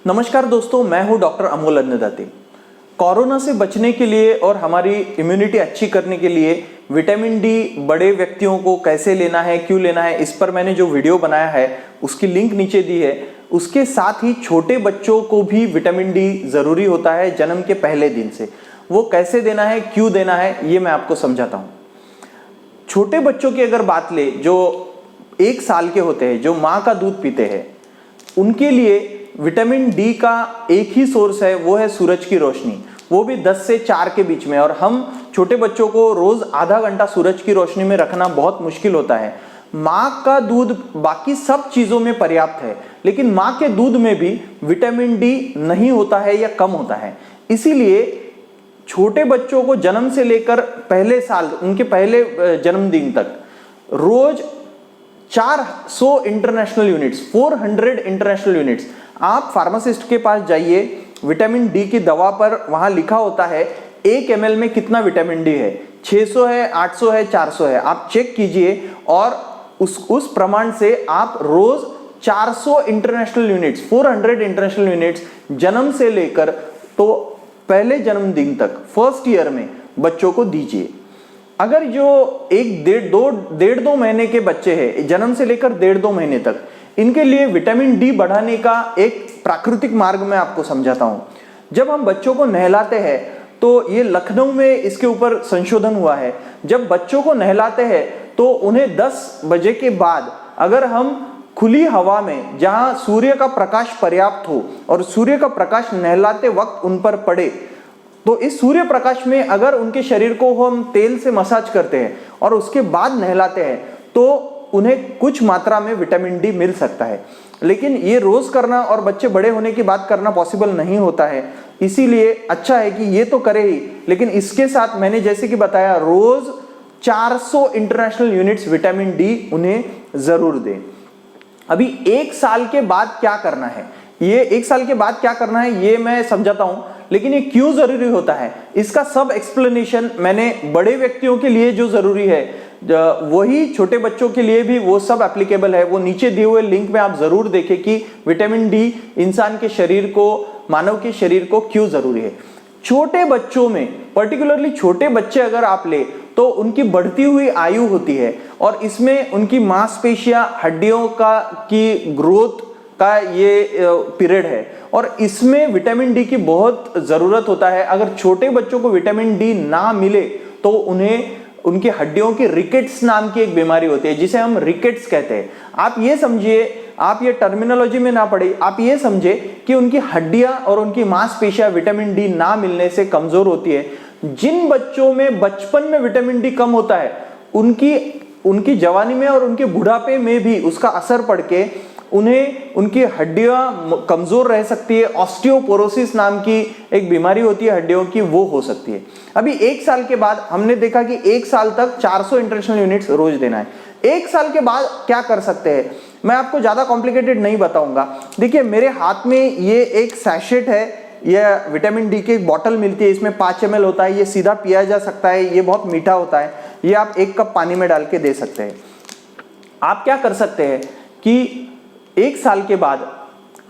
नमस्कार दोस्तों, मैं हूं डॉक्टर अमोल अन्नदाते। कोरोना से बचने के लिए और हमारी इम्यूनिटी अच्छी करने के लिए विटामिन डी बड़े व्यक्तियों को कैसे लेना है, क्यों लेना है, इस पर मैंने जो वीडियो बनाया है उसकी लिंक नीचे दी है। उसके साथ ही छोटे बच्चों को भी विटामिन डी जरूरी होता है जन्म के पहले दिन से। वो कैसे देना है, क्यों देना है, ये मैं आपको समझाता हूँ। छोटे बच्चों की अगर बात ले, जो 1 साल के होते हैं, जो माँ का दूध पीते हैं, उनके लिए विटामिन डी का एक ही सोर्स है, वो है सूरज की रोशनी, वो भी 10 से 4 के बीच में। और हम छोटे बच्चों को रोज आधा घंटा सूरज की रोशनी में रखना बहुत मुश्किल होता है। माँ का दूध बाकी सब चीजों में पर्याप्त है, लेकिन माँ के दूध में भी विटामिन डी नहीं होता है या कम होता है। इसीलिए छोटे बच्चों को जन्म से लेकर पहले साल, उनके पहले जन्मदिन तक रोज 400 इंटरनेशनल यूनिट्स, 400 इंटरनेशनल यूनिट्स। आप फार्मासिस्ट के पास जाइए, विटामिन डी की दवा पर वहां लिखा होता है 1 ml में कितना विटामिन डी है, 600 है, 800 है, 400 है। आप चेक कीजिए और उस प्रमाण से आप रोज 400 इंटरनेशनल यूनिट्स, 400 इंटरनेशनल यूनिट्स जन्म से लेकर तो पहले जन्मदिन तक, फर्स्ट ईयर में बच्चों को दीजिए। अगर जो 1.5-2 महीने के बच्चे हैं, जन्म से लेकर 1.5-2 महीने तक, इनके लिए विटामिन डी बढ़ाने का एक प्राकृतिक मार्ग मैं आपको समझाता हूं। जब हम बच्चों को नहलाते हैं, तो ये लखनऊ में इसके ऊपर संशोधन हुआ है। जब बच्चों को नहलाते हैं तो उन्हें 10 बजे के बाद अगर हम खुली हवा में, जहां सूर्य का प्रकाश पर्याप्त हो और सूर्य का प्रकाश नहलाते वक्त उन पर पड़े, तो इस सूर्य प्रकाश में अगर उनके शरीर को हम तेल से मसाज करते हैं और उसके बाद नहलाते हैं, तो उन्हें कुछ मात्रा में विटामिन डी मिल सकता है। लेकिन ये रोज करना और बच्चे बड़े होने की बात करना पॉसिबल नहीं होता है। इसीलिए अच्छा है कि ये तो करे ही, लेकिन इसके साथ मैंने जैसे कि बताया, रोज 400 इंटरनेशनल यूनिट्स विटामिन डी उन्हें जरूर दें। अभी 1 साल के बाद क्या करना है, ये 1 साल के बाद क्या करना है ये मैं समझाता हूं, लेकिन ये क्यों जरूरी होता है इसका सब एक्सप्लेनेशन मैंने बड़े व्यक्तियों के लिए जो जरूरी है वही छोटे बच्चों के लिए भी वो सब एप्लीकेबल है। वो नीचे दिए हुए लिंक में आप जरूर देखें कि विटामिन डी इंसान के शरीर को, मानव के शरीर को क्यों जरूरी है। छोटे बच्चों में, पर्टिकुलरली छोटे बच्चे अगर आप ले, तो उनकी बढ़ती हुई आयु होती है और इसमें उनकी मांसपेशियां, हड्डियों की ग्रोथ का ये पीरियड है और इसमें विटामिन डी की बहुत जरूरत होता है। अगर छोटे बच्चों को विटामिन डी ना मिले तो उन्हें उनकी हड्डियों की रिकेट्स नाम की एक बीमारी होती है, जिसे हम रिकेट्स कहते हैं। आप ये समझिए, आप ये टर्मिनोलॉजी में ना पढ़े, आप ये समझे कि उनकी हड्डियां और उनकी मांसपेशियां विटामिन डी ना मिलने से कमजोर होती है। जिन बच्चों में बचपन में विटामिन डी कम होता है, उनकी जवानी में और उनके बुढ़ापे में भी उसका असर पड़ के उन्हें, उनकी हड्डियां कमजोर रह सकती है। ऑस्टियोपोरोसिस नाम की एक बीमारी होती है हड्डियों की, वो हो सकती है। अभी 1 साल के बाद हमने देखा कि 1 साल तक 400 इंटरनेशनल यूनिट्स रोज देना है। 1 साल के बाद क्या कर सकते हैं, मैं आपको ज्यादा कॉम्प्लिकेटेड नहीं बताऊंगा। देखिए, मेरे हाथ में ये एक सैशेट है, यह विटामिन डी की एक बॉटल मिलती है, इसमें 5 ml होता है। ये सीधा पिया जा सकता है, ये बहुत मीठा होता है। ये आप 1 कप पानी में डाल के दे सकते हैं। आप क्या कर सकते हैं कि 1 साल के बाद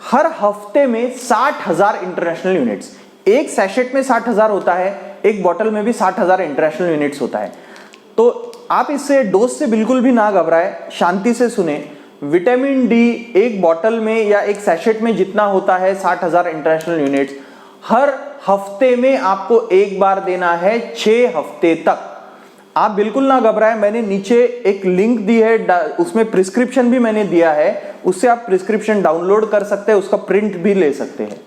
हर हफ्ते में 60,000 इंटरनेशनल यूनिट्स, एक सैशेट में 60,000 होता है, एक बॉटल में भी 60,000 इंटरनेशनल यूनिट्स होता है। तो आप इससे डोज से बिल्कुल भी ना घबराएं, शांति से सुने। विटामिन डी एक बॉटल में या एक सैशेट में जितना होता है 60,000 इंटरनेशनल यूनिट्स, हर हफ्ते में आपको एक बार देना है 6 हफ्ते तक। आप बिल्कुल ना घबराएं, मैंने नीचे एक लिंक दी है, उसमें प्रिस्क्रिप्शन भी मैंने दिया है, उससे आप प्रिस्क्रिप्शन डाउनलोड कर सकते हैं, उसका प्रिंट भी ले सकते हैं।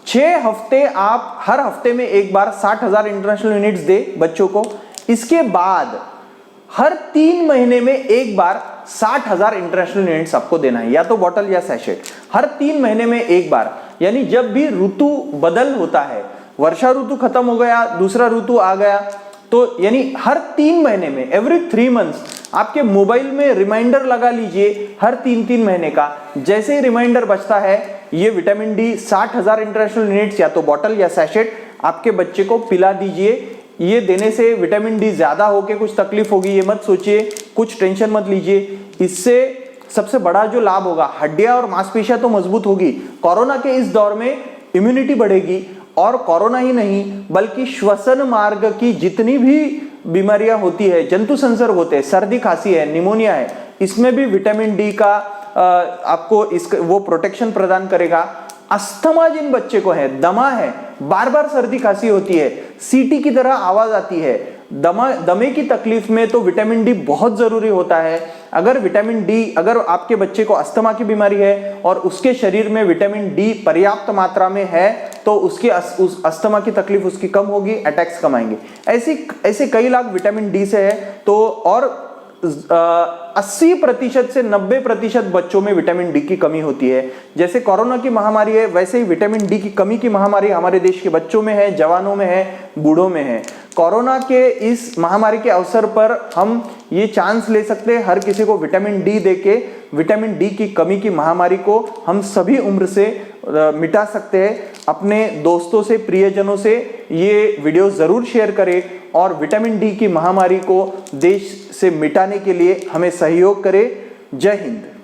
6 हफ्ते आप हर हफ्ते में एक बार 60,000 इंटरनेशनल यूनिट्स दे बच्चों को। इसके बाद हर 3 महीने में एक बार 60,000 इंटरनेशनल यूनिट्स आपको देना है, या तो बॉटल या सैशेट, हर 3 महीने में एक बार। यानी जब भी ऋतु बदल होता है, वर्षा ऋतु खत्म हो गया, दूसरा ऋतु आ गया, तो यानी हर 3 महीने में, एवरी 3 मंथ्स, आपके मोबाइल में रिमाइंडर लगा लीजिए हर 3-3 महीने का। जैसे ही रिमाइंडर बचता है, ये विटामिन डी 60,000 इंटरनेशनल यूनिट्स या तो बॉटल या सैशेट आपके बच्चे को पिला दीजिए। ये देने से विटामिन डी ज्यादा होके कुछ तकलीफ होगी ये मत सोचिए, कुछ टेंशन मत लीजिए। इससे सबसे बड़ा जो लाभ होगा, हड्डियां और मांसपेशियां तो मजबूत होगी, कोरोना के इस दौर में इम्यूनिटी बढ़ेगी, और कोरोना ही नहीं बल्कि श्वसन मार्ग की जितनी भी बीमारियां होती है, जंतु संसर्ग होते हैं, सर्दी खांसी है, निमोनिया है, इसमें भी विटामिन डी का आपको वो प्रोटेक्शन प्रदान करेगा। अस्थमा जिन बच्चे को है, दमा है, बार बार सर्दी खांसी होती है, सीटी की तरह आवाज आती है, दमे की तकलीफ में तो विटामिन डी बहुत जरूरी होता है। अगर विटामिन डी, अगर आपके बच्चे को अस्थमा की बीमारी है और उसके शरीर में विटामिन डी पर्याप्त मात्रा में है तो उसकी उस अस्थमा की तकलीफ उसकी कम होगी, अटैक्स कम आएंगे। ऐसे कई लाख विटामिन डी से है। तो और 80% से 90% बच्चों में विटामिन डी की कमी होती है। जैसे कोरोना की महामारी है, वैसे ही विटामिन डी की कमी की महामारी हमारे देश के बच्चों में है, जवानों में है, बूढ़ों में है। कोरोना के इस महामारी के अवसर पर हम ये चांस ले सकते हैं हर किसी को विटामिन डी देके विटामिन डी की कमी की महामारी को हम सभी उम्र से मिटा सकते हैं। अपने दोस्तों से, प्रियजनों से ये वीडियो जरूर शेयर करें और विटामिन डी की महामारी को देश से मिटाने के लिए हमें सहयोग करें। जय हिंद।